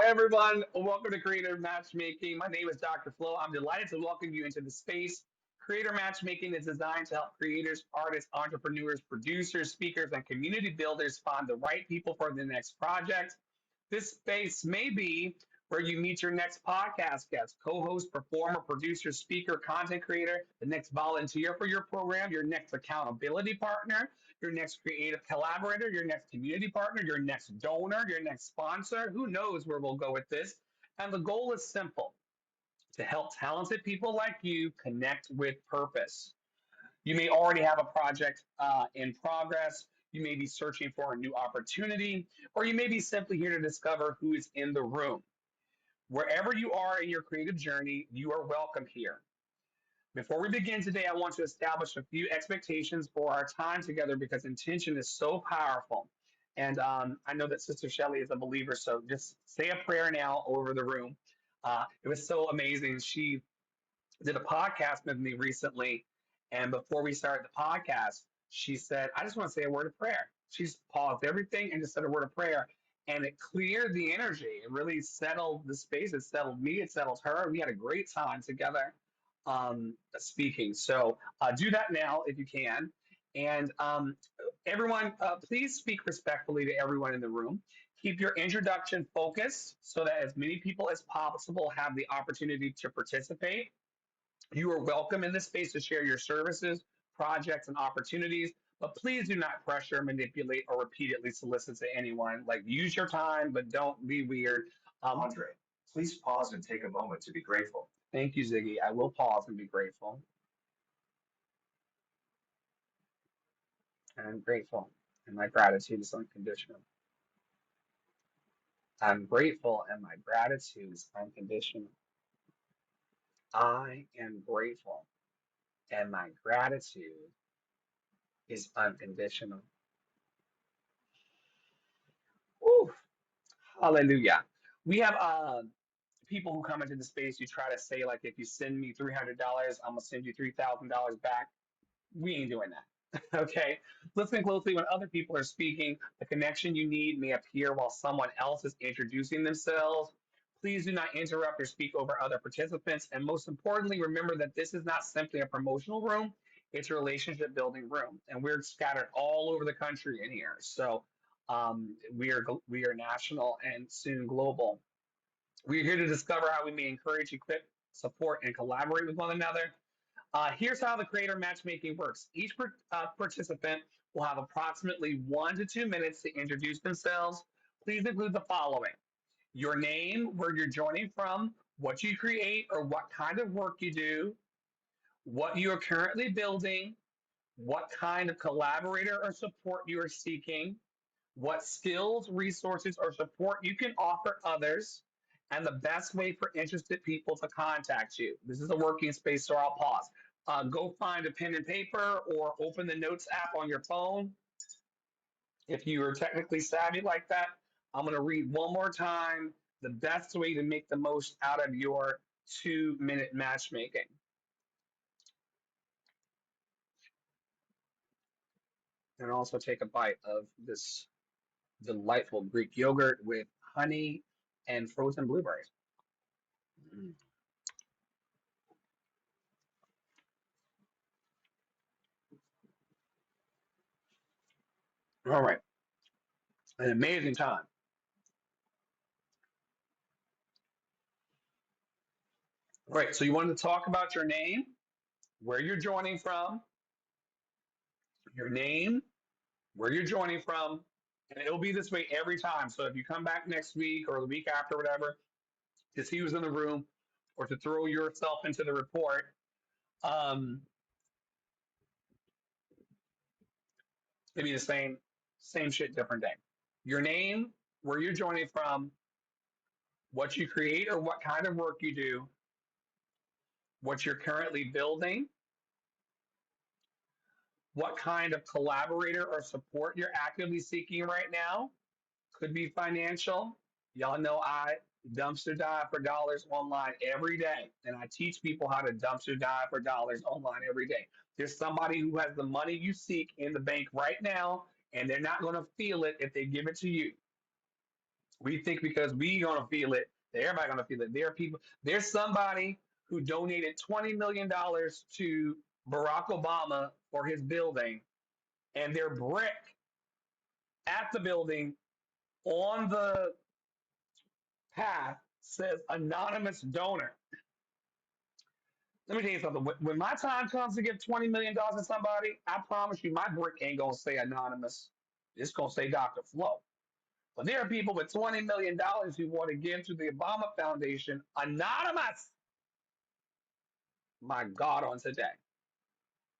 everyone. Welcome to Creator Matchmaking. My name is Dr. Flo. I'm delighted to welcome you into the space. Creator Matchmaking is designed to help creators, artists, entrepreneurs, producers, speakers, and community builders find the right people for the next project. This space may be where you meet your next podcast guest, co host, performer, producer, speaker, content creator, the next volunteer for your program, your next accountability partner, your next creative collaborator, your next community partner, your next donor, your next sponsor. Who knows where we'll go with this? And the goal is simple to help talented people like you connect with purpose. You may already have a project in progress. You may be searching for a new opportunity, or you may be simply here to discover who is in the room. Wherever you are in your creative journey, you are welcome here. Before we begin today, I want to establish a few expectations for our time together because intention is so powerful. And I know that Sister Shelley is a believer, so just say a prayer now over the room. It was so amazing. She did a podcast with me recently, and before we started the podcast, she said, "I just want to say a word of prayer." She's paused everything and just said a word of prayer, and it cleared the energy. It really settled the space. It settled me. It settled her. We had a great time together speaking. So do that now if you can. And everyone, please speak respectfully to everyone in the room. Keep your introduction focused so that as many people as possible have the opportunity to participate. You are welcome in this space to share your services, projects, and opportunities, but please do not pressure, manipulate, or repeatedly solicit to anyone. Like, use your time, but don't be weird. Andre, please pause and take a moment to be grateful. Thank you, Ziggy. I will pause and be grateful. I'm grateful, and my gratitude is unconditional. I'm grateful, and my gratitude is unconditional. I am grateful, and my gratitude is unconditional. Woo, hallelujah. We have people who come into the space. You try to say like, if you send me $300, I'm gonna send you $3,000 back. We ain't doing that. Okay. Listen closely when other people are speaking. The connection you need may appear while someone else is introducing themselves. Please do not interrupt or speak over other participants. And most importantly, remember that this is not simply a promotional room, it's a relationship building room. And we're scattered all over the country in here. So we are national and soon global. We're here to discover how we may encourage, equip, support, and collaborate with one another. Here's how the creator matchmaking works. Each participant will have approximately 1 to 2 minutes to introduce themselves. Please include the following: your name, where you're joining from, what you create or what kind of work you do, what you are currently building, what kind of collaborator or support you are seeking, what skills, resources, or support you can offer others, and the best way for interested people to contact you. This is a working space, so I'll pause. Go find a pen and paper or open the notes app on your phone. If you are technically savvy like that, I'm going to read one more time the best way to make the most out of your 2 minute matchmaking. And also take a bite of this delightful Greek yogurt with honey and frozen blueberries. Mm. All right, an amazing time. All right, so you wanted to talk about your name, where you're joining from, your name, where you're joining from, and it'll be this way every time. So if you come back next week or the week after, whatever, to see who's in the room or to throw yourself into the report, um, it'll be the same shit, different day. Your name, where you're joining from, what you create or what kind of work you do, what you're currently building, what kind of collaborator or support you're actively seeking right now. Could be financial. Y'all know I dumpster dive for dollars online every day, and I teach people how to dumpster dive for dollars online every day. There's somebody who has the money you seek in the bank right now, and they're not going to feel it if they give it to you. We think because we gonna feel it, that everybody gonna feel it. There are people. There's somebody who donated $20 million to Barack Obama for his building, and their brick at the building on the path says anonymous donor. Let me tell you something. When my time comes to give $20 million to somebody, I promise you, my brick ain't gonna say anonymous. It's gonna say Dr. Flo. But there are people with $20 million who want to give to the Obama Foundation anonymous. My God, on today.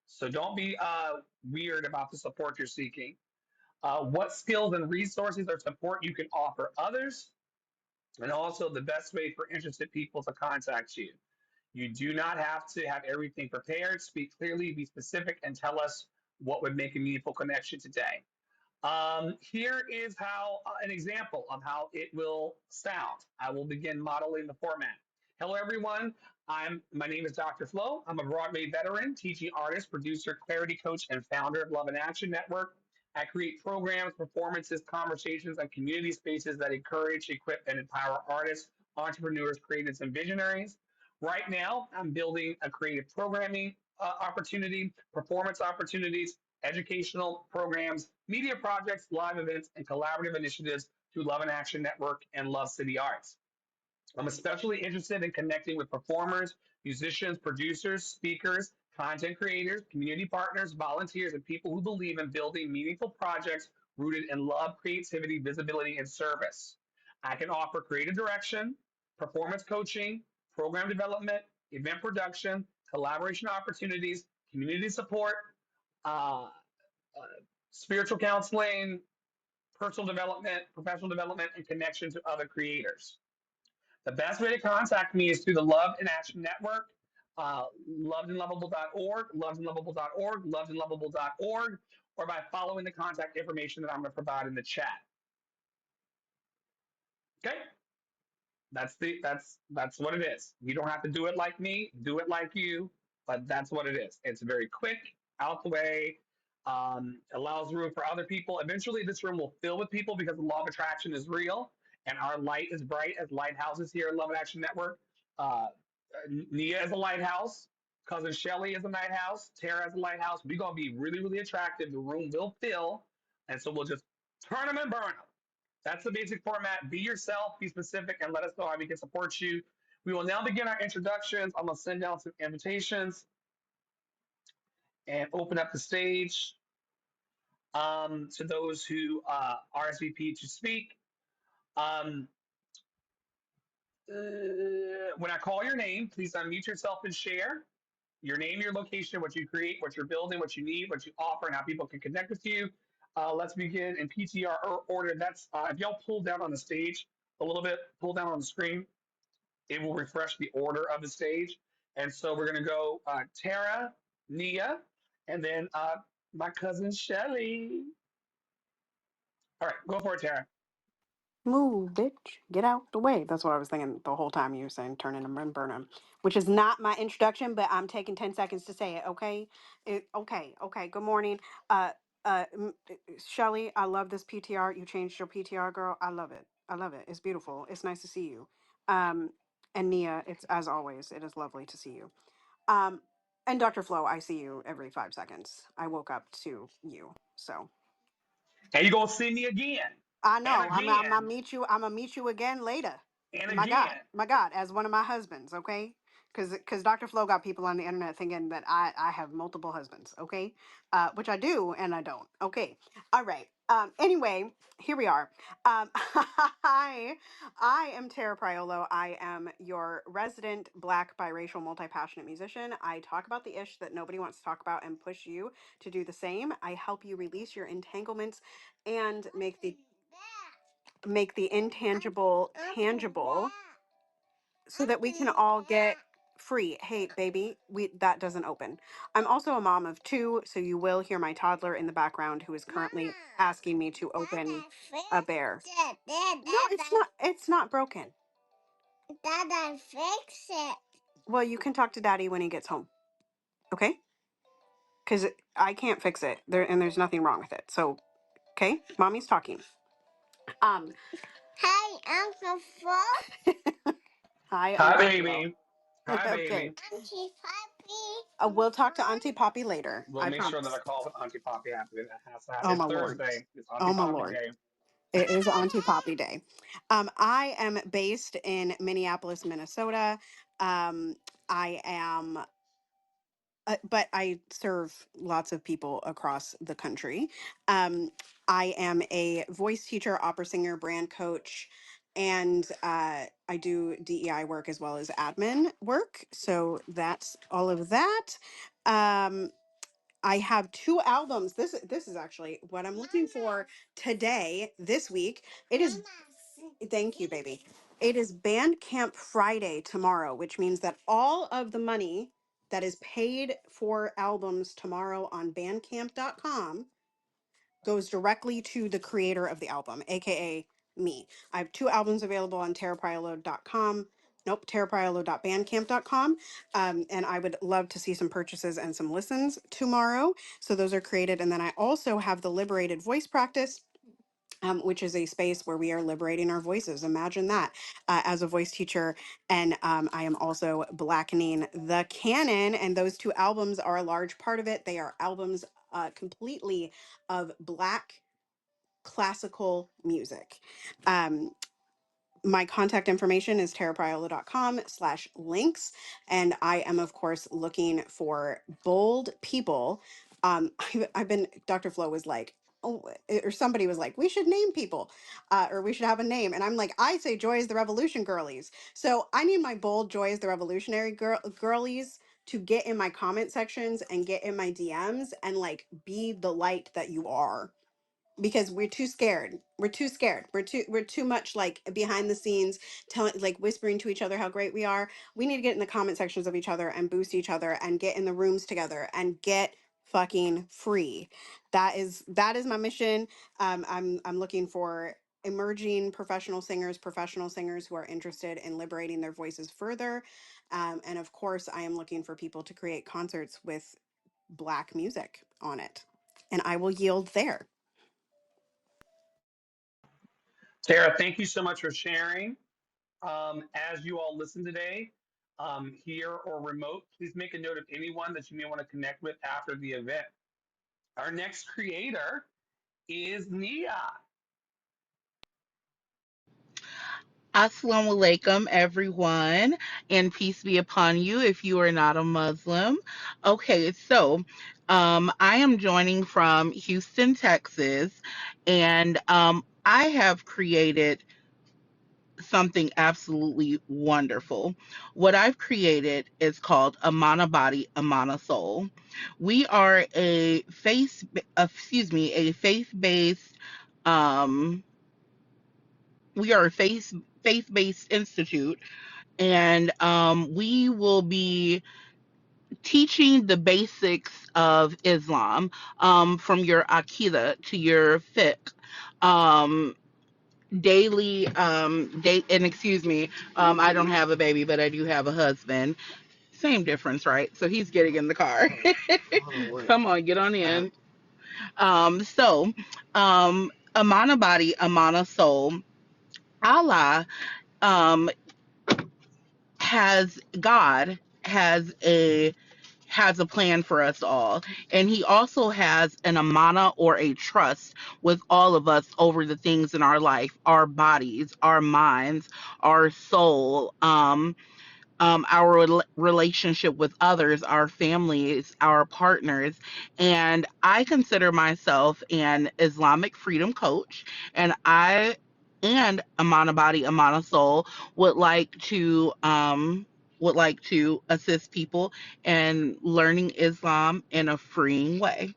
So don't be weird about the support you're seeking. What skills and resources or support you can offer others, and also the best way for interested people to contact you. You do not have to have everything prepared. Speak clearly, be specific, and tell us what would make a meaningful connection today. Here is how an example of how it will sound. I will begin modeling the format. Hello, everyone. My name is Dr. Flo. I'm a Broadway veteran, teaching artist, producer, clarity coach, and founder of Love in Action Network. I create programs, performances, conversations, and community spaces that encourage, equip, and empower artists, entrepreneurs, creatives, and visionaries. Right now, I'm building a creative programming opportunity, performance opportunities, educational programs, media projects, live events, and collaborative initiatives through Love in Action Network and Love City Arts. I'm especially interested in connecting with performers, musicians, producers, speakers, content creators, community partners, volunteers, and people who believe in building meaningful projects rooted in love, creativity, visibility, and service. I can offer creative direction, performance coaching, program development, event production, collaboration opportunities, community support, uh, uh, spiritual counseling, personal development, professional development, and connection to other creators. The best way to contact me is through the Love in Action Network, lovedandlovable.org, lovedandlovable.org, lovedandlovable.org, or by following the contact information that I'm going to provide in the chat. Okay, that's what it is. You don't have to do it like me, do it like you, but that's what it is. It's very quick, out the way, allows room for other people. Eventually, this room will fill with people because the law of attraction is real and our light is bright as lighthouses here at Love and Action Network. Uh, Nia is a lighthouse. Cousin Shelly is a lighthouse. Tara is a lighthouse. We're gonna be really, really attractive. The room will fill, and so we'll just turn them and burn them. That's the basic format. Be yourself, be specific, and let us know how we can support you. We will now begin our introductions. I'm going to send out some invitations and open up the stage to those who RSVP to speak. Um, when I call your name, please unmute yourself and share your name, your location, what you create, what you're building, what you need, what you offer, and how people can connect with you. Let's begin in PTR order. That's if y'all pull down on the stage a little bit, pull down on the screen, it will refresh the order of the stage. And so we're going to go Tara, Nia, and then my cousin Shelly. All right, go for it, Tara. Move, bitch. Get out the way. That's what I was thinking the whole time you were saying turn them and burn them, which is not my introduction, but I'm taking 10 seconds to say it, okay? Okay. Good morning. Shelly, I love this PTR. You changed your PTR, girl. I love it. I love it. It's beautiful. It's nice to see you. Um, and Nia, it's as always, it is lovely to see you. Um, and Dr. Flo, I see you every 5 seconds. I woke up to you, so. And you're going to see me again, I and know. I'm gonna again, meet you. I'm gonna meet you again later. and My again. my God, as one of my husbands, okay? Because Dr. Flo got people on the internet thinking that I have multiple husbands, okay? Which I do and I don't. Okay. All right. Anyway, here we are. I am Tara Priolo. I am your resident Black biracial multi-passionate musician. I talk about the ish that nobody wants to talk about and push you to do the same. I help you release your entanglements and make the intangible tangible so that we can all get free. Hey baby, we that doesn't open. I'm also a mom of two, so you will hear my toddler in the background who is currently asking me to open a bear. No, it's not broken. Dada, fix it. Well, you can talk to daddy when he gets home. Okay? Cuz I can't fix it. There's nothing wrong with it. So, okay? Mommy's talking. Um Hi, Uncle Flo. Hi, Hi, Auntie Flo. baby. Hi, Okay. baby. Auntie Poppy. We'll talk to Auntie Poppy later. We'll I make sure that I promise. call Auntie Poppy after that. Oh It's my lord. Thursday. It's Auntie Oh my Poppy lord. Day. It is Auntie Poppy Day. I am based in Minneapolis, Minnesota. I am but I serve lots of people across the country. Um, I am a voice teacher, opera singer, brand coach, and I do DEI work as well as admin work. So that's all of that. Um, I have two albums. This is actually what I'm looking for today, this week. It is. Thank you, baby. It is Bandcamp Friday tomorrow, which means that all of the money that is paid for albums tomorrow on bandcamp.com goes directly to the creator of the album, aka me. I have two albums available on tarapriolo.com. Nope, tarapriolo.bandcamp.com. And I would love to see some purchases and some listens tomorrow. So those are created. And then I also have the Liberated Voice Practice, which is a space where we are liberating our voices. Imagine that as a voice teacher. And I am also blackening the canon. And those two albums are a large part of it. They are albums completely of Black classical music. Um, my contact information is tarapriolo.com/links. And I am, of course, looking for bold people. I've been, Dr. Flo was like, oh, or somebody was like, we should name people, or we should have a name. And I'm like, I say Joy is the Revolution girlies. So I need my bold Joy is the Revolutionary girlies to get in my comment sections and get in my DMs and like be the light that you are, because we're too scared. We're too scared. We're too much like behind the scenes telling, like whispering to each other how great we are. We need to get in the comment sections of each other and boost each other and get in the rooms together and get fucking free. That is my mission. I'm looking for emerging professional singers who are interested in liberating their voices further. And of course, I am looking for people to create concerts with Black music on it. And I will yield there. Tara, thank you so much for sharing. As you all listen today, here or remote, please make a note of anyone that you may want to connect with after the event. Our next creator is Nia. Assalamu alaikum, everyone, and peace be upon you if you are not a Muslim. Okay, so I am joining from Houston, Texas, and I have created something absolutely wonderful. What I've created is called Amana Body, Amana Soul. We are a faith-based um, we are a faith-based institute, and we will be teaching the basics of Islam, from your Aqidah to your fiqh. Um, daily, and excuse me, I don't have a baby, but I do have a husband. Same difference, right? So he's getting in the car. Come on, get on in. So, Amana Body, Amana Soul. Allah, um, God has a plan for us all, and he also has an amana, or a trust, with all of us over the things in our life, our bodies, our minds, our soul, our relationship with others, our families, our partners. And I consider myself an Islamic freedom coach, and I and Amana Body, Amana Soul would like to assist people in learning Islam in a freeing way.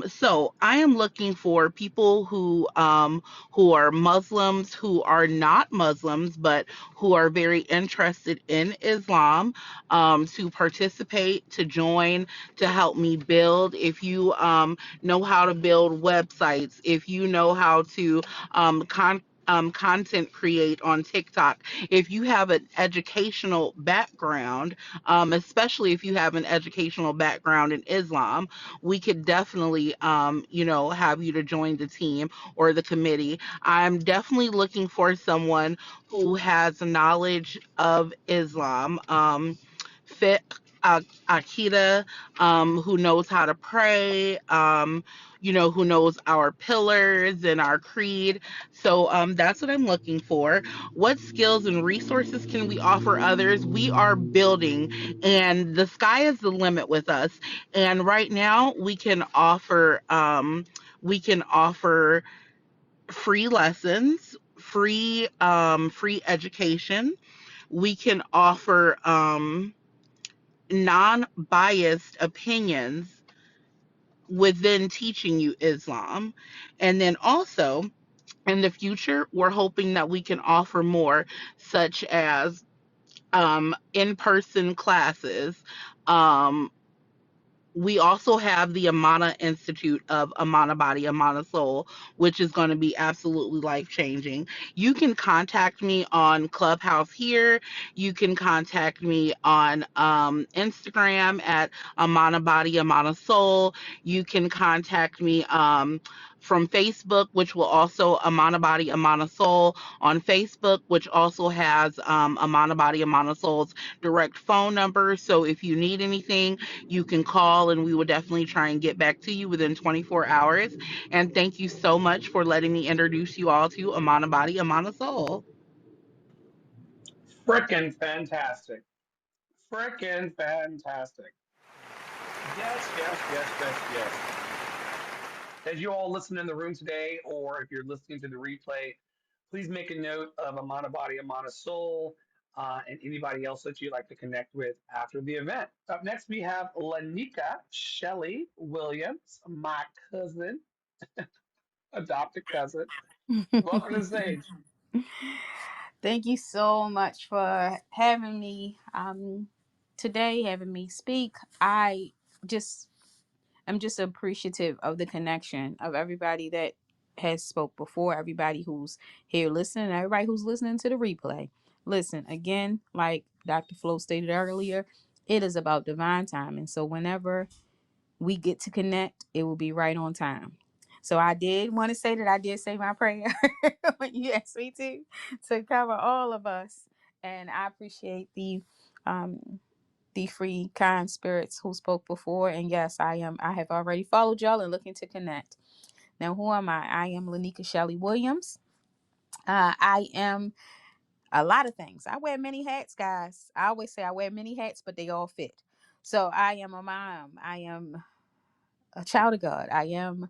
So I am looking for people who are Muslims, who are not Muslims, but who are very interested in Islam, to participate, to join, to help me build. If you know how to build websites, if you know how to content create on TikTok. If you have an educational background, especially if you have an educational background in Islam, we could definitely, have you to join the team or the committee. I'm definitely looking for someone who has knowledge of Islam. Fit Akida, who knows how to pray, who knows our pillars and our creed. So that's what I'm looking for. What skills and resources can we offer others? We are building, and the sky is the limit with us. And right now, we can offer free lessons, free education. We can offer non-biased opinions within teaching you Islam. And then also in the future, we're hoping that we can offer more, such as in-person classes. We also have the Amana Institute of Amana Body, Amana Soul, which is going to be absolutely life changing. You can contact me on Clubhouse here. You can contact me on Instagram at Amana Body, Amana Soul. You can contact me from Facebook, which will also Amana Body, Amana Soul on Facebook, which also has Amana Body, Amana Soul's direct phone number. So if you need anything, you can call and we will definitely try and get back to you within 24 hours. And thank you so much for letting me introduce you all to Amana Body, Amana Soul. Frickin' fantastic. Frickin' fantastic. Yes, yes, yes, yes, yes. As you all listen in the room today, or if you're listening to the replay, please make a note of Amana Body, Amana Soul, and anybody else that you'd like to connect with after the event. Up next, we have Lanika Shelley Williams, my cousin, adopted cousin. Welcome to the stage. Thank you so much for having me today, having me speak. Just I'm just appreciative of the connection of everybody that has spoke before, everybody who's here listening, and everybody who's listening to the replay. Listen, again, like Dr. Flo stated earlier, it is about divine timing. So whenever we get to connect, it will be right on time. So I did want to say that I did say my prayer when you asked me to cover all of us, and I appreciate the free kind spirits who spoke before. And yes, I have already followed y'all and looking to connect. Now, who am I? I am Lanika Shelley Williams. I am a lot of things. I wear many hats, guys. I always say I wear many hats, but they all fit. So I am a mom. I am a child of God. I am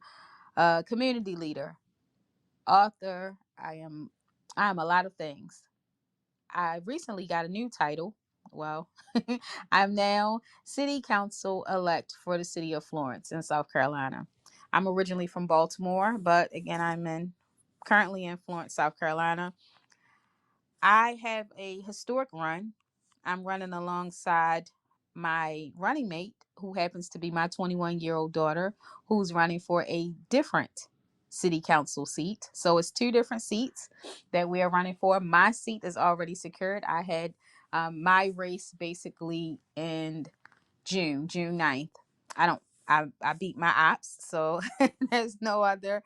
a community leader, author. I'm a lot of things. I recently got a new title. Well, I'm now city council elect for the city of Florence in South Carolina. I'm originally from Baltimore, but again, currently in Florence, South Carolina. I have a historic run. I'm running alongside my running mate, who happens to be my 21-year-old daughter, who's running for a different city council seat. So it's two different seats that we are running for. My seat is already secured. I had my race basically in June 9th. I beat my ops, so there's no other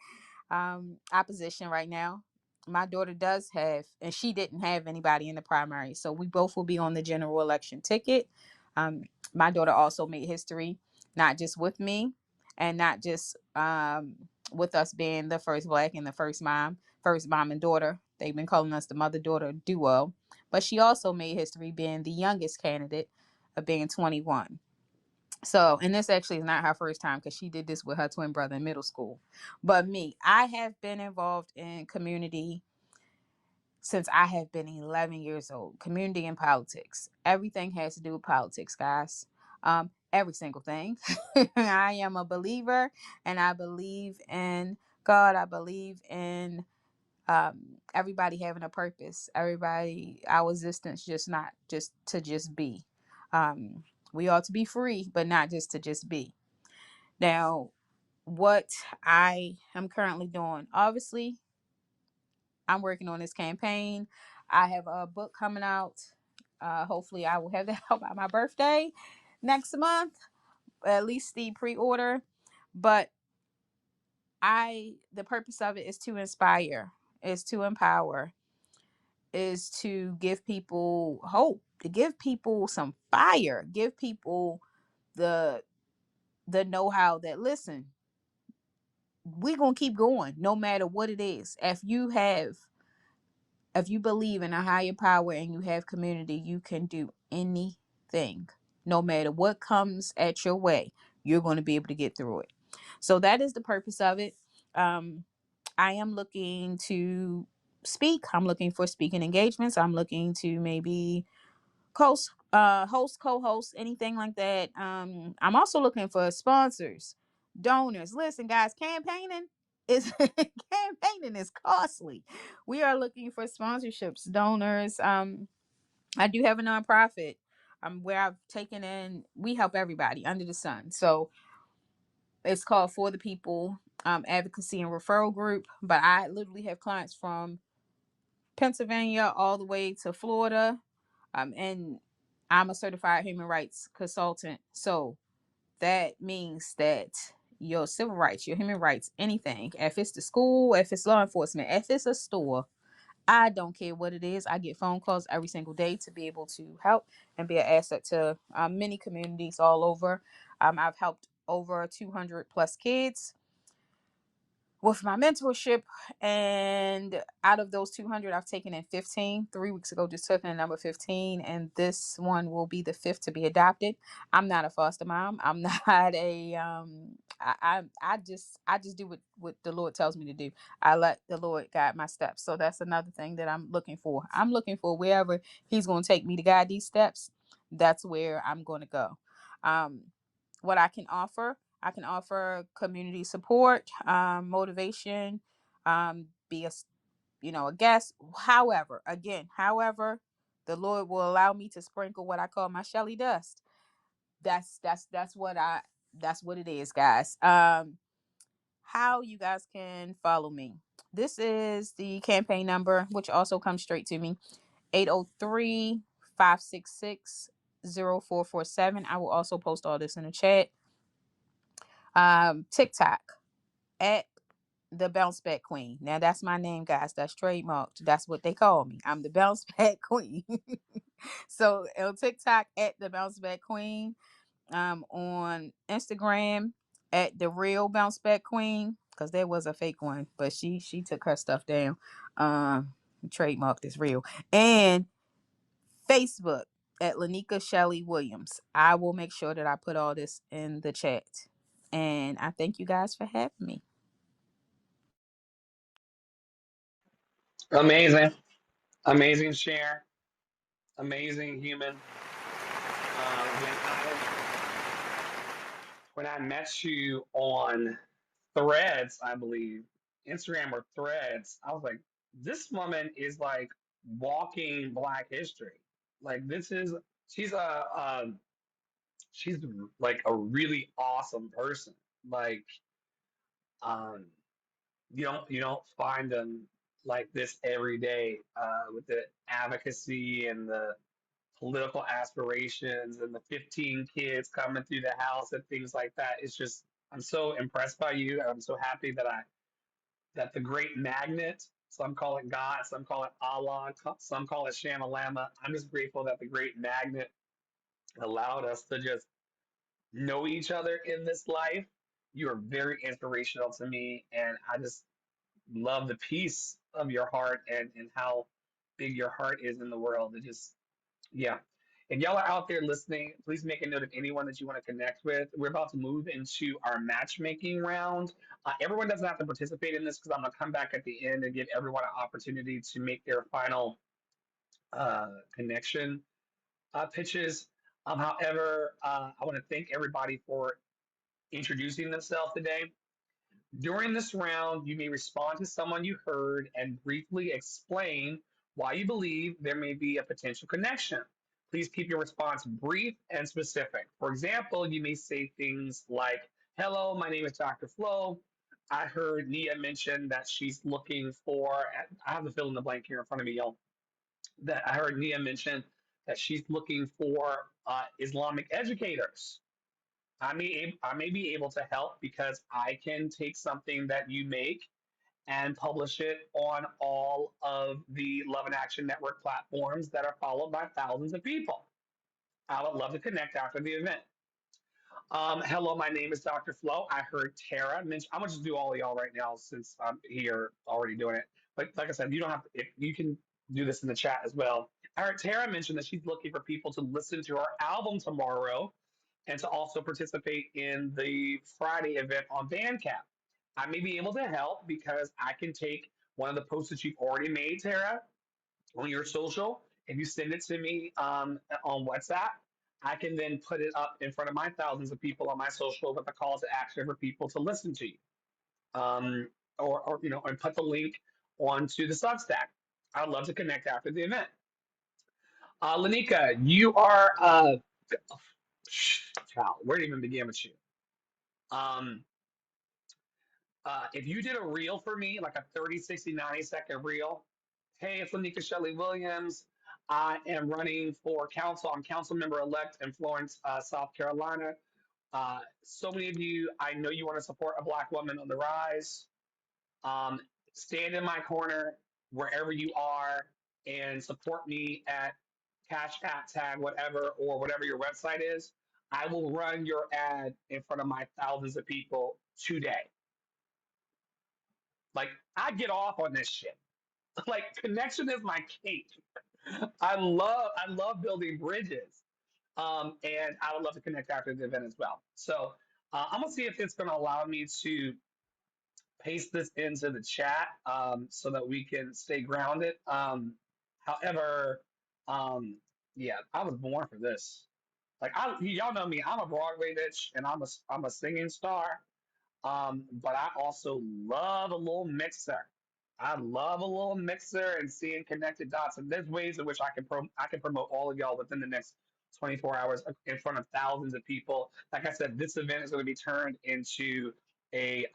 opposition right now. My daughter does have, and she didn't have anybody in the primary, so we both will be on the general election ticket. Um, my daughter also made history, not just with me, and not just with us being the first Black and the first mom and daughter. They've been calling us the mother-daughter duo, but she also made history being the youngest candidate of being 21. So, and this actually is not her first time because she did this with her twin brother in middle school. But me, I have been involved in community since I have been 11 years old. Community and politics. Everything has to do with politics, guys. Every single thing. I am a believer, and I believe in God. I believe in everybody having a purpose. Everybody, our existence, just not just to just be. We ought to be free, but not just to just be. Now, what I am currently doing, obviously, I'm working on this campaign. I have a book coming out. Hopefully, I will have that out by my birthday next month, at least the pre-order. But the purpose of it is to inspire, is to empower, is to give people hope, to give people some fire, give people the know-how that, listen, we're gonna keep going no matter what it is. If you believe in a higher power and you have community, you can do anything. No matter what comes at your way, you're going to be able to get through it. So that is the purpose of it. I am looking to speak. I'm looking for speaking engagements. I'm looking to maybe host, co-host, anything like that. I'm also looking for sponsors, donors. Listen, guys, campaigning is campaigning is costly. We are looking for sponsorships, donors. I do have a nonprofit where I've taken in, we help everybody under the sun. So it's called For the People Advocacy and Referral Group. But I literally have clients from Pennsylvania all the way to Florida. And I'm a certified human rights consultant. So that means that your civil rights, your human rights, anything, if it's the school, if it's law enforcement, if it's a store, I don't care what it is. I get phone calls every single day to be able to help and be an asset to many communities all over. I've helped over 200 plus kids with my mentorship, and out of those 200, I've taken in 15. 3 weeks ago, just took in number 15, and this one will be the fifth to be adopted. I'm not a foster mom. I'm not a I just do what the Lord tells me to do. I let the Lord guide my steps. So that's another thing that I'm looking for. I'm looking for wherever He's going to take me to guide these steps. That's where I'm going to go. What I can offer community support, motivation, be a guest. However, the Lord will allow me to sprinkle what I call my Shelly dust. That's what it is, guys. How you guys can follow me. This is the campaign number, which also comes straight to me. 803-566-0447. I will also post all this in the chat. TikTok at the Bounce Back Queen. Now that's my name, guys. That's trademarked. That's what they call me. I'm the Bounce Back Queen. So on TikTok at the Bounce Back Queen. On Instagram at the Real Bounce Back Queen, because there was a fake one, but she took her stuff down. Trademarked is real. And Facebook at Lanika Shelley Williams. I will make sure that I put all this in the chat. And I thank you guys for having me. Amazing, amazing share, amazing human. When I met you on Threads, I believe Instagram or Threads, I was like, this woman is like walking Black history. Like this is she's she's like a really awesome person. Like um, you don't find them like this every day with the advocacy and the political aspirations and the 15 kids coming through the house and things like that. It's just I'm so impressed by you. I'm so happy that the great magnet, some call it God, some call it Allah, some call it Shamalama. I'm just grateful that the great magnet allowed us to just know each other in this life. You are very inspirational to me, and I just love the peace of your heart and how big your heart is in the world. It just, yeah. If y'all are out there listening, please make a note of anyone that you want to connect with. We're about to move into our matchmaking round. Everyone doesn't have to participate in this because I'm going to come back at the end and give everyone an opportunity to make their final connection pitches. However, I want to thank everybody for introducing themselves today. During this round, you may respond to someone you heard and briefly explain why you believe there may be a potential connection. Please keep your response brief and specific. For example, you may say things like, hello, my name is Dr. Flo. I heard Nia mention that she's looking for. I have the fill in the blank here in front of me, y'all. That I heard Nia mention that she's looking for Islamic educators. I may be able to help because I can take something that you make and publish it on all of the Love and Action Network platforms that are followed by thousands of people. I would love to connect after the event. Hello, my name is Dr. Flo. I heard Tara mention. I'm gonna just do all of y'all right now since I'm here already doing it. But like I said, you don't have to. If you can do this in the chat as well. I heard Tara mention that she's looking for people to listen to her album tomorrow and to also participate in the Friday event on Bandcamp. I may be able to help because I can take one of the posts that you've already made, Tara, on your social. If you send it to me on WhatsApp, I can then put it up in front of my thousands of people on my social with a call to action for people to listen to you. Um, or and put the link onto the Substack. I'd love to connect after the event. Lanika, you are child. Where to even begin with you? Um, if you did a reel for me, like a 30, 60, 90-second reel, hey, it's Lanika Shelley Williams. I am running for council. I'm council member elect in Florence, South Carolina. So many of you, I know you want to support a Black woman on the rise. Um, Stand in my corner wherever you are and support me at Cash App Tag, whatever, or whatever your website is. I will run your ad in front of my thousands of people today. Like, I get off on this shit. Like, connection is my kink. I love building bridges. And I would love to connect after the event as well. So I'm gonna see if it's gonna allow me to paste this into the chat so that we can stay grounded. However, um, yeah, I was born for this. Like y'all know me, I'm a Broadway bitch, and I'm a singing star. But I also love a little mixer. I love a little mixer and seeing connected dots. And there's ways in which I can promote all of y'all within the next 24 hours in front of thousands of people. Like I said, this event is going to be turned into a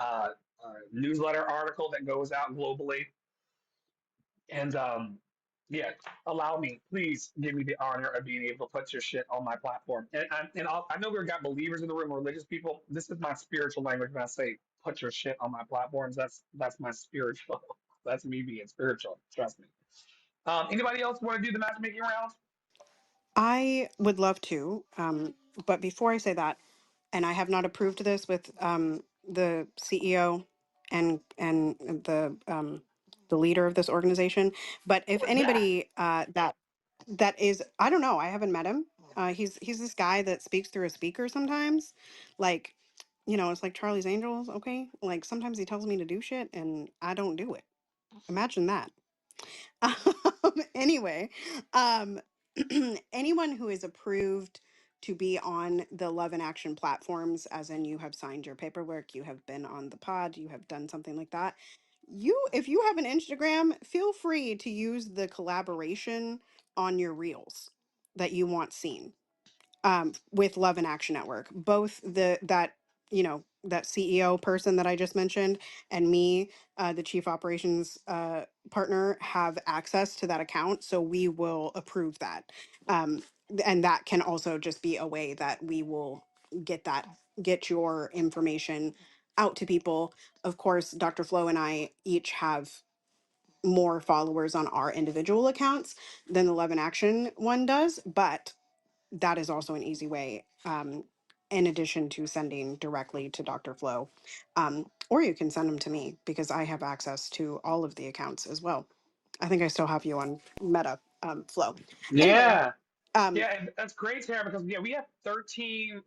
newsletter article that goes out globally. And yeah, allow me, please give me the honor of being able to put your shit on my platform. I know we've got believers in the room, religious people. This is my spiritual language when I say put your shit on my platforms. That's my spiritual. That's me being spiritual. Trust me. Anybody else want to do the matchmaking round? I would love to, but before I say that, and I have not approved this with the CEO and the leader of this organization. But if Who is that? anybody that is, I don't know, I haven't met him. He's this guy that speaks through a speaker sometimes, like, it's like Charlie's Angels. Okay, like sometimes he tells me to do shit and I don't do it. Imagine that. Anyway, um, anyone who is approved to be on the Love and Action platforms, as in you have signed your paperwork, you have been on the pod, you have done something like that. If you have an Instagram, feel free to use the collaboration on your reels that you want seen with Love and Action Network. Both that CEO person that I just mentioned and me, the chief operations partner, have access to that account, so we will approve that. And that can also just be a way that we will get your information out to people. Of course, Dr. Flo and I each have more followers on our individual accounts than the Love and Action one does, but that is also an easy way, in addition to sending directly to Dr. Flo. Or you can send them to me because I have access to all of the accounts as well. I think I still have you on Meta, Flow. Anyway, Yeah. um, Yeah, and that's great, Tara, because yeah, we have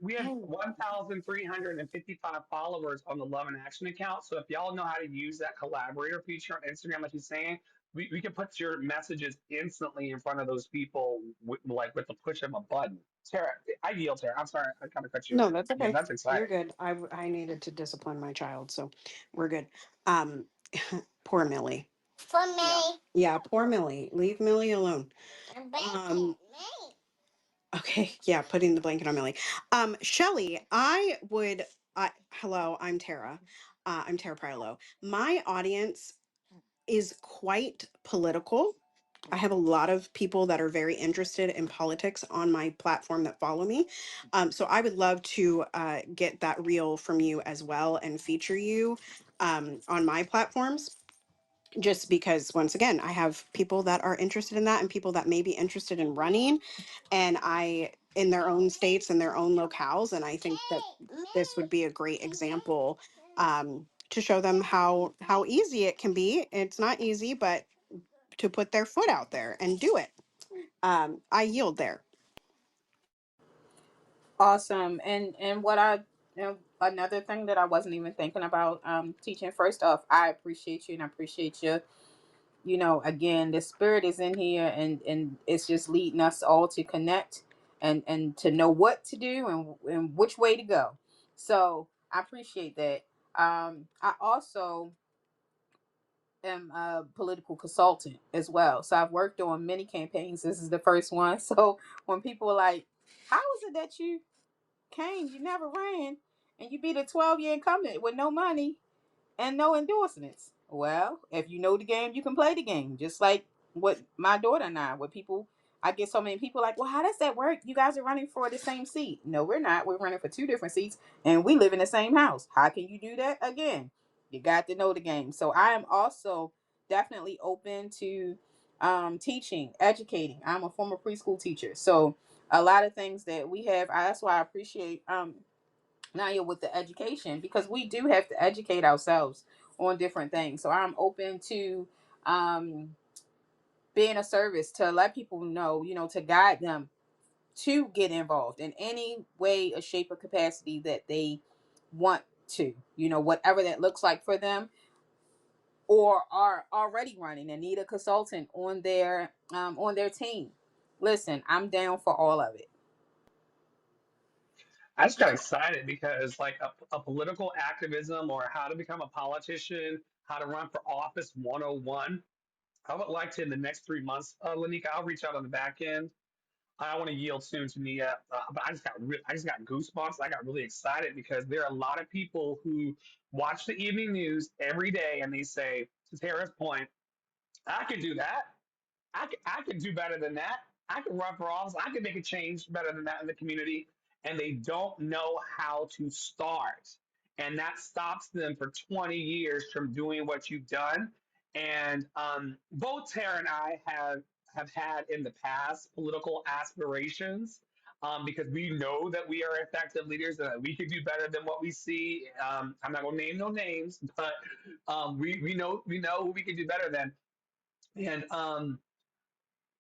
1,355 followers on the Love and Action account. So if y'all know how to use that collaborator feature on Instagram, like he's saying, we can put your messages instantly in front of those people, like with the push of a button. Tara, I yield, Tara. I'm sorry, I kind of cut you no, off. that's Yeah, okay. that's You're exciting. good. I needed to discipline my child, so we're good. Um, poor Millie. For me. Yeah. Yeah, poor Millie. Leave Millie alone. I'm baking. Me. Okay, yeah, putting the blanket on Millie. Shelly, hello, I'm Tara. I'm Tara Priolo. My audience is quite political. I have a lot of people that are very interested in politics on my platform that follow me. So I would love to get that reel from you as well and feature you on my platforms. Just because, once again, I have people that are interested in that and people that may be interested in running, and in their own states and their own locales. And I think that this would be a great example to show them how easy it can be. It's not easy, but to put their foot out there and do it. I yield there. Awesome. And what another thing that I wasn't even thinking about teaching. First off, I appreciate you and I appreciate you. You know, again, the spirit is in here, and it's just leading us all to connect and to know what to do and which way to go. So I appreciate that. I also am a political consultant as well. So I've worked on many campaigns. This is the first one. So when people are like, how is it that you came, you never ran, and you beat a 12-year incumbent with no money and no endorsements? Well, if you know the game, you can play the game. Just like what my daughter and I, what people, I get so many people like, well, how does that work? You guys are running for the same seat. No, we're not. We're running for two different seats and we live in the same house. How can you do that? Again, you got to know the game. So I am also definitely open to teaching, educating. I'm a former preschool teacher. So a lot of things that we have, that's why I appreciate Naya with the education, because we do have to educate ourselves on different things. So I'm open to um, being a service to let people know, you know, to guide them to get involved in any way, a shape, or capacity that they want to, you know, whatever that looks like for them, or are already running and need a consultant on their team. Listen, I'm down for all of it. I just got excited because, like, a political activism or how to become a politician, how to run for office 101. I would like to, in the next 3 months, Lanika, I'll reach out on the back end. I want to yield soon to Nia, but I just got goosebumps. I got really excited because there are a lot of people who watch the evening news every day and they say, to Tara's point, I can do that. I could do better than that. I could run for office. I could make a change better than that in the community. And they don't know how to start. And that stops them for 20 years from doing what you've done. And both Tara and I have had in the past political aspirations because we know that we are effective leaders and that we could do better than what we see. I'm not going to name no names, but we know who we could do better than. And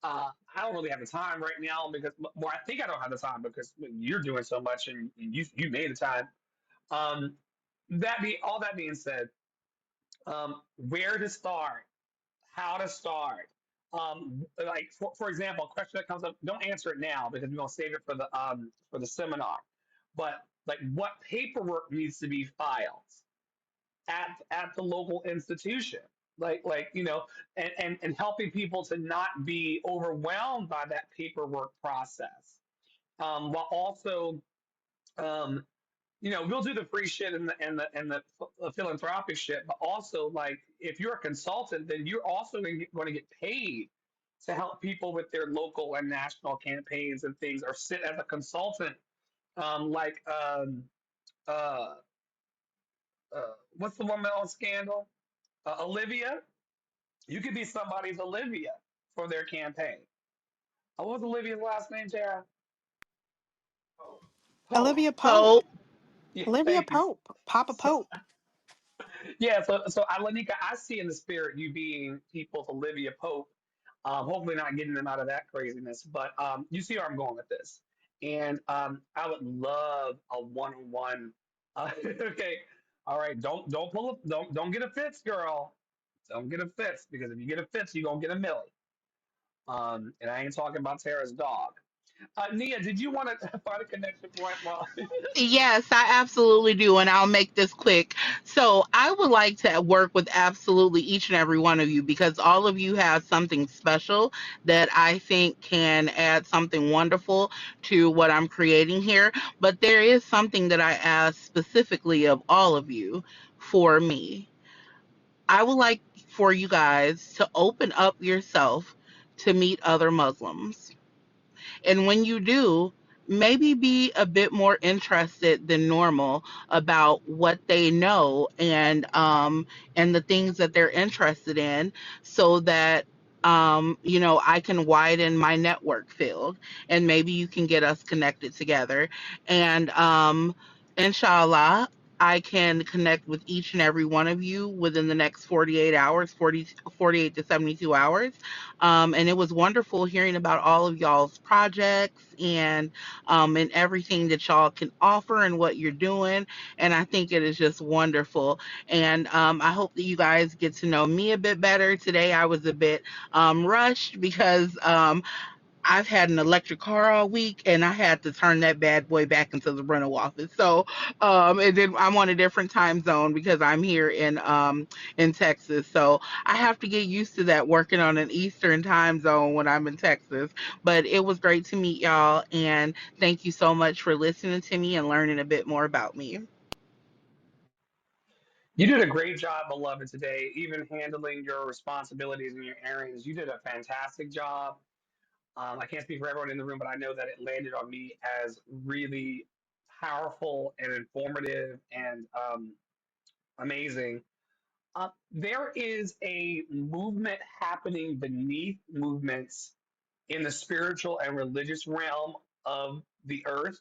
I don't really have the time right now because, well, I think I don't have the time because you're doing so much and you made the time. Um, all that being said, where to start, how to start. Like for example, a question that comes up, don't answer it now because we're gonna save it for the seminar. But like, what paperwork needs to be filed at the local institution? Like and helping people to not be overwhelmed by that paperwork process, while also um, we'll do the free shit and the philanthropic shit, but also, like, if you're a consultant, then you're also going to get paid to help people with their local and national campaigns and things, or sit as a consultant, like uh, what's the woman on Scandal? Olivia. You could be somebody's Olivia for their campaign. What was Olivia's last name, Tara? Pope. Olivia Pope. So, Yeah, Olivia thank you. Pope. Papa So, Pope. yeah, so Alanika, I see in the spirit you being people's Olivia Pope. Hopefully not getting them out of that craziness, but you see where I'm going with this. And I would love a one-on-one. Okay, all right. Don't pull up. Don't get a fits, girl. Don't get a fits, because if you get a fits, you're gonna get a millie. And I ain't talking about Tara's dog. Nia, did you want to find a connection point? Well, yes, I absolutely do, and I'll make this quick. So, I would like to work with absolutely each and every one of you because all of you have something special that I think can add something wonderful to what I'm creating here. But there is something that I ask specifically of all of you. for me. I would like for you guys to open up yourself to meet other Muslims. And when you do, maybe be a bit more interested than normal about what they know, and the things that they're interested in, so that I can widen my network field, and maybe you can get us connected together. And inshallah, I can connect with each and every one of you within the next 48 hours, 48 to 72 hours. And it was wonderful hearing about all of y'all's projects, and everything that y'all can offer and what you're doing. And I think it is just wonderful. And I hope that you guys get to know me a bit better. Today I was a bit rushed because I've had an electric car all week, and I had to turn that bad boy back into the rental office. So, and then I'm on a different time zone because I'm here in Texas. So I have to get used to that, working on an Eastern time zone when I'm in Texas. But it was great to meet y'all, and thank you so much for listening to me and learning a bit more about me. You did a great job, beloved, today, even handling your responsibilities and your errands. You did a fantastic job. I can't speak for everyone in the room, but I know that it landed on me as really powerful and informative and amazing. There is a movement happening beneath movements in the spiritual and religious realm of the earth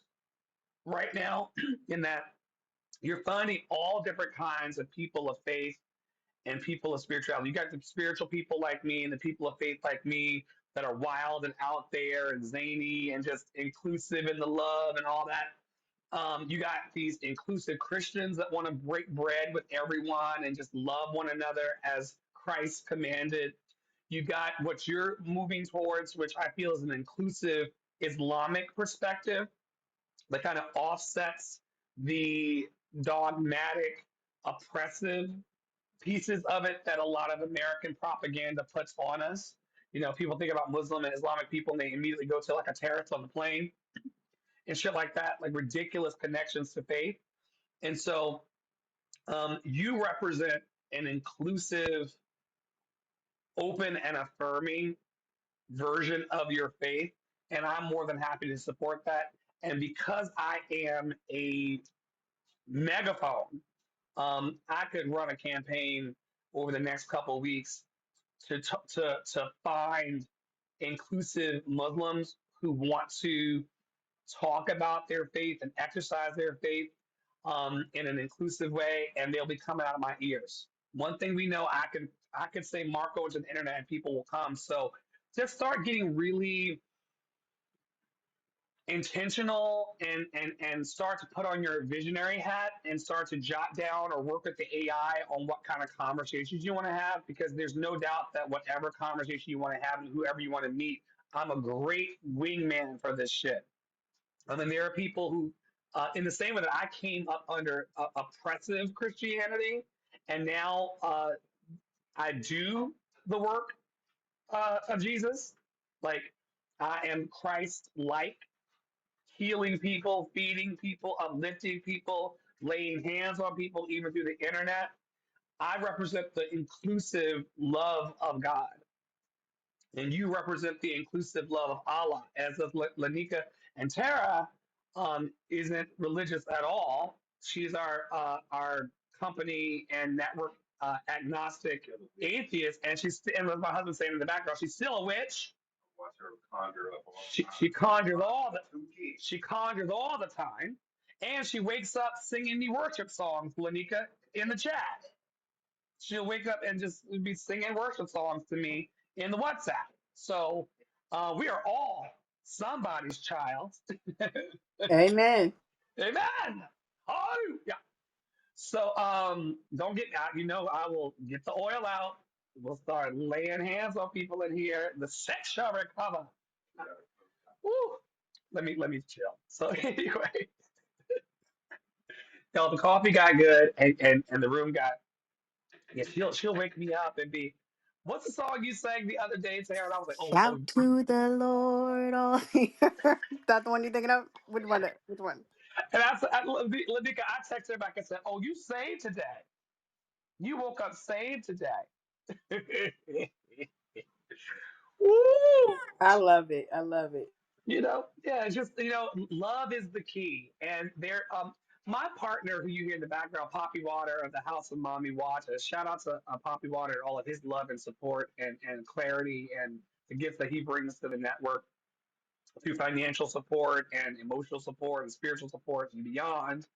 right now, in that you're finding all different kinds of people of faith and people of spirituality. You got the spiritual people like me and the people of faith like me that are wild and out there and zany and just inclusive in the love and all that. You got these inclusive Christians that want to break bread with everyone and just love one another as Christ commanded. You got what you're moving towards, which I feel is an inclusive Islamic perspective that kind of offsets the dogmatic, oppressive pieces of it that a lot of American propaganda puts on us. People think about Muslim and Islamic people and they immediately go to like a terrorist on the plane and shit like that, like ridiculous connections to faith. And so you represent an inclusive, open, and affirming version of your faith. And I'm more than happy to support that. And because I am a megaphone, I could run a campaign over the next couple of weeks to find inclusive Muslims who want to talk about their faith and exercise their faith in an inclusive way, and they'll be coming out of my ears. One thing we know, I could say Marco to the internet, and people will come. So just start getting really intentional and start to put on your visionary hat and start to jot down or work with the AI on what kind of conversations you want to have, because there's no doubt that whatever conversation you want to have and whoever you want to meet, I'm a great wingman for this shit. I mean, there are people who, in the same way that I came up under oppressive Christianity, and now I do the work of Jesus. Like, I am Christ-like, healing people, feeding people, uplifting people, laying hands on people, even through the internet. I represent the inclusive love of God, and you represent the inclusive love of Allah. As of Lanika, and Tara isn't religious at all. She's our company and network agnostic atheist, and and as my husband saying in the background, she's still a witch. Watch her conjure up all she conjures she conjures all the time, and she wakes up singing me worship songs, Lanika, in the chat. She'll wake up and just be singing worship songs to me in the WhatsApp. So we are all somebody's child. Amen. Amen. Hallelujah. So don't get out. I will get the oil out. We'll start laying hands on people in here. The sex shall recover. Woo. Let me chill. So anyway, the coffee got good, and the room got. Yeah, she'll wake me up and be, what's the song you sang the other day, Sarah? And I was like, oh, Shout to the Lord, all the earth. That the one you're thinking of? Which one? Which one? and Lanika, I texted her back and said, oh, you saved today. You woke up saved today. Woo! I love it. I love it. Yeah, it's just love is the key. And my partner, who you hear in the background, Poppy Water of the House of Mommy Water. Shout out to Poppy Water and all of his love and support and clarity and the gifts that he brings to the network through financial support and emotional support and spiritual support and beyond.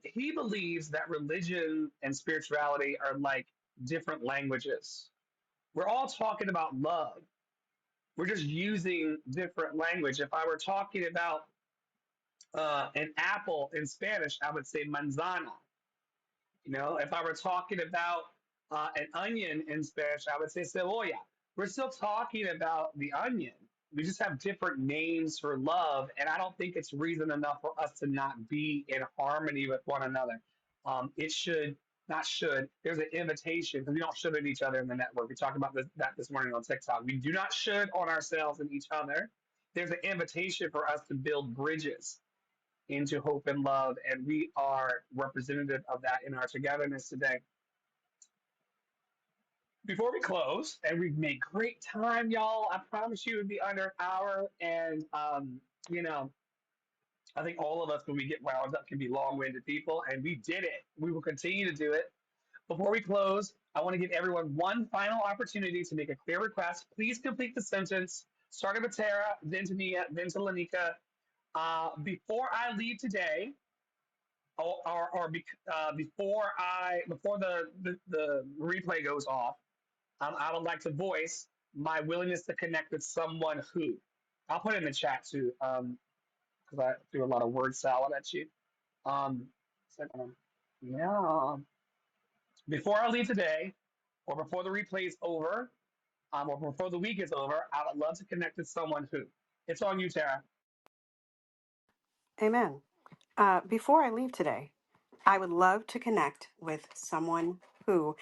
He believes that religion and spirituality are like different languages. We're all talking about love. We're just using different language. If I were talking about an apple in Spanish, I would say manzana. If I were talking about an onion in Spanish, I would say cebolla. We're still talking about the onion. We just have different names for love, and I don't think it's reason enough for us to not be in harmony with one another. It should, not should. There's an invitation because we don't should at each other in the network. We talked about that this morning on TikTok. We do not should on ourselves and each other. There's an invitation for us to build bridges into hope and love. And we are representative of that in our togetherness today. Before we close, and we've made great time, y'all. I promise you it would be under an hour. And, you know, I think all of us, when we get wound up, can be long winded people. And we did it. We will continue to do it. Before we close, I want to give everyone one final opportunity to make a clear request. Please complete the sentence, starting with Tara, then to Nia, then to Lanika. Before I leave today, before the replay goes off, I would like to voice my willingness to connect with someone who I'll put it in the chat too, because I threw a lot of word salad at you. Second one. Yeah. Before I leave today, or before the replay is over, or before the week is over, I would love to connect with someone who. It's on you, Tara. Amen. Before I leave today, I would love to connect with someone who,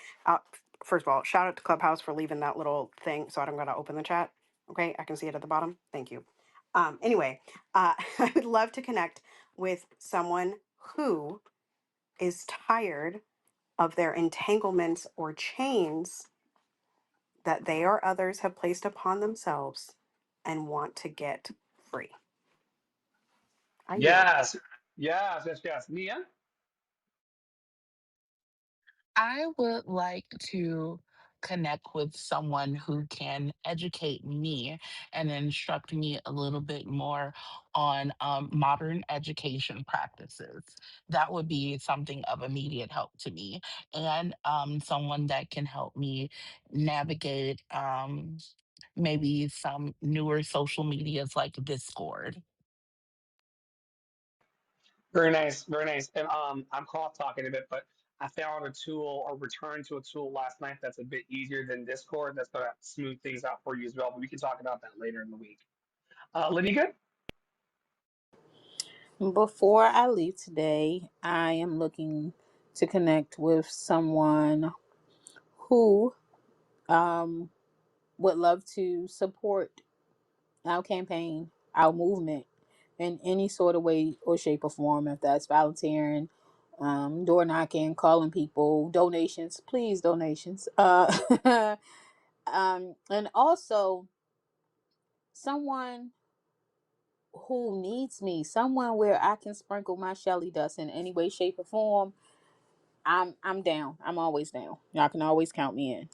first of all, shout out to Clubhouse for leaving that little thing so I don't got to open the chat. Okay, I can see it at the bottom. Thank you. Anyway, I would love to connect with someone who is tired of their entanglements or chains that they or others have placed upon themselves and want to get free. I yield. Yes, yes. Nia? I would like to connect with someone who can educate me and instruct me a little bit more on modern education practices. That would be something of immediate help to me, and someone that can help me navigate maybe some newer social medias like Discord. Very nice, very nice. And I'm cough talking a bit, but I found a tool or returned to a tool last night that's a bit easier than Discord. That's gonna smooth things out for you as well. But we can talk about that later in the week. Lanika? Before I leave today, I am looking to connect with someone who um, would love to support our campaign, our movement in any sort of way or shape or form. If that's volunteering, door knocking, calling people, donations, please donations. And also someone who needs me, someone where I can sprinkle my Shelly dust in any way, shape, or form. I'm down. I'm always down. Y'all can always count me in.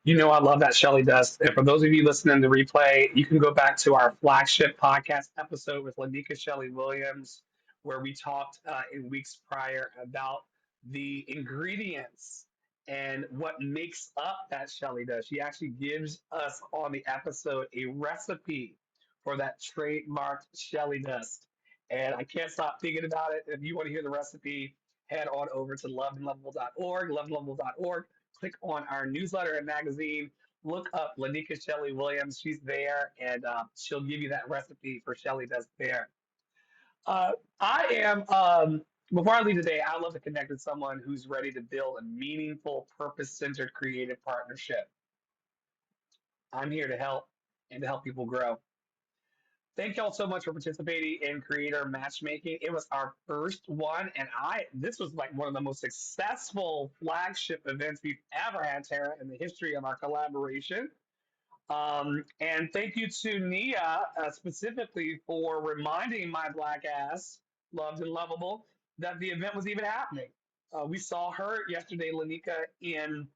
You know, I love that Shelly does. And for those of you listening to replay, you can go back to our flagship podcast episode with Lanika Shelley Williams, where we talked in weeks prior about the ingredients and what makes up that Shelly does. She actually gives us on the episode a recipe for that trademarked Shelly dust. And I can't stop thinking about it. If you want to hear the recipe, head on over to loveandlovable.org. Click on our newsletter and magazine. Look up Lanika Shelley Williams. She's there, and she'll give you that recipe for Shelley Does There. I am. Before I leave today, I'd love to connect with someone who's ready to build a meaningful, purpose-centered, creative partnership. I'm here to help and to help people grow. Thank y'all so much for participating in creator matchmaking. It was our first one, and this was like one of the most successful flagship events we've ever had, Tara, in the history of our collaboration. And thank you to Nia specifically for reminding my black ass, loved and lovable, that the event was even happening. We saw her yesterday, Lanika, in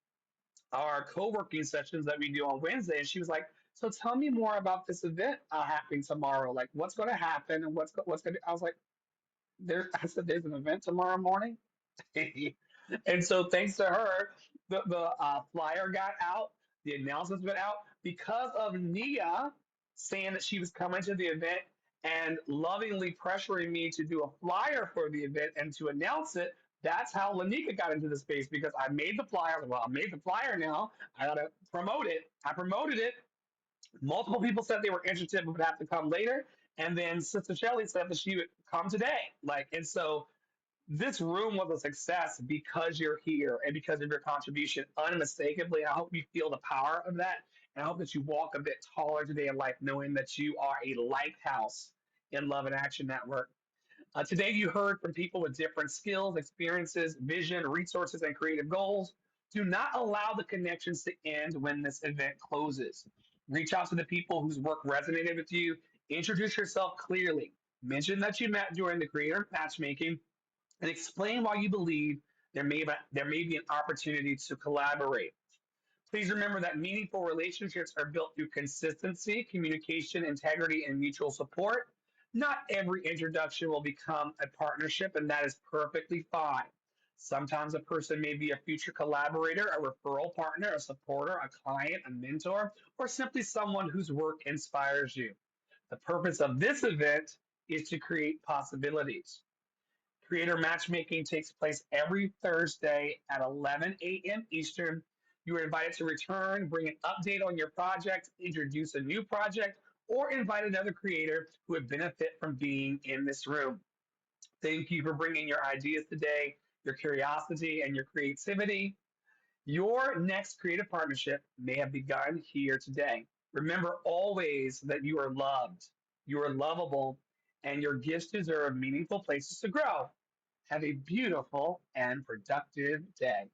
our co-working sessions that we do on Wednesday, and she was like, "So tell me more about this event happening tomorrow. Like, what's going to happen and what's going to?" I was like, "There." I said, "There's an event tomorrow morning." And so thanks to her, the flyer got out, the announcements went out because of Nia saying that she was coming to the event and lovingly pressuring me to do a flyer for the event and to announce it. That's how Lanika got into the space because I made the flyer. I was like, well, I made the flyer now. I gotta promote it. I promoted it. Multiple people said they were interested but would have to come later. And then Sister Shelley said that she would come today. And so this room was a success because you're here and because of your contribution unmistakably. I hope you feel the power of that. And I hope that you walk a bit taller today in life, knowing that you are a lighthouse in Love and Action Network. Today, you heard from people with different skills, experiences, vision, resources, and creative goals. Do not allow the connections to end when this event closes. Reach out to the people whose work resonated with you. Introduce yourself clearly. Mention that you met during the creator matchmaking and explain why you believe there may be an opportunity to collaborate. Please remember that meaningful relationships are built through consistency, communication, integrity, and mutual support. Not every introduction will become a partnership, and that is perfectly fine. Sometimes a person may be a future collaborator, a referral partner, a supporter, a client, a mentor, or simply someone whose work inspires you. The purpose of this event is to create possibilities. Creator matchmaking takes place every Thursday at 11 a.m. Eastern. You are invited to return, bring an update on your project, introduce a new project, or invite another creator who would benefit from being in this room. Thank you for bringing your ideas today, your curiosity, and your creativity. Your next creative partnership may have begun here today. Remember always that you are loved, you are lovable, and your gifts deserve meaningful places to grow. Have a beautiful and productive day.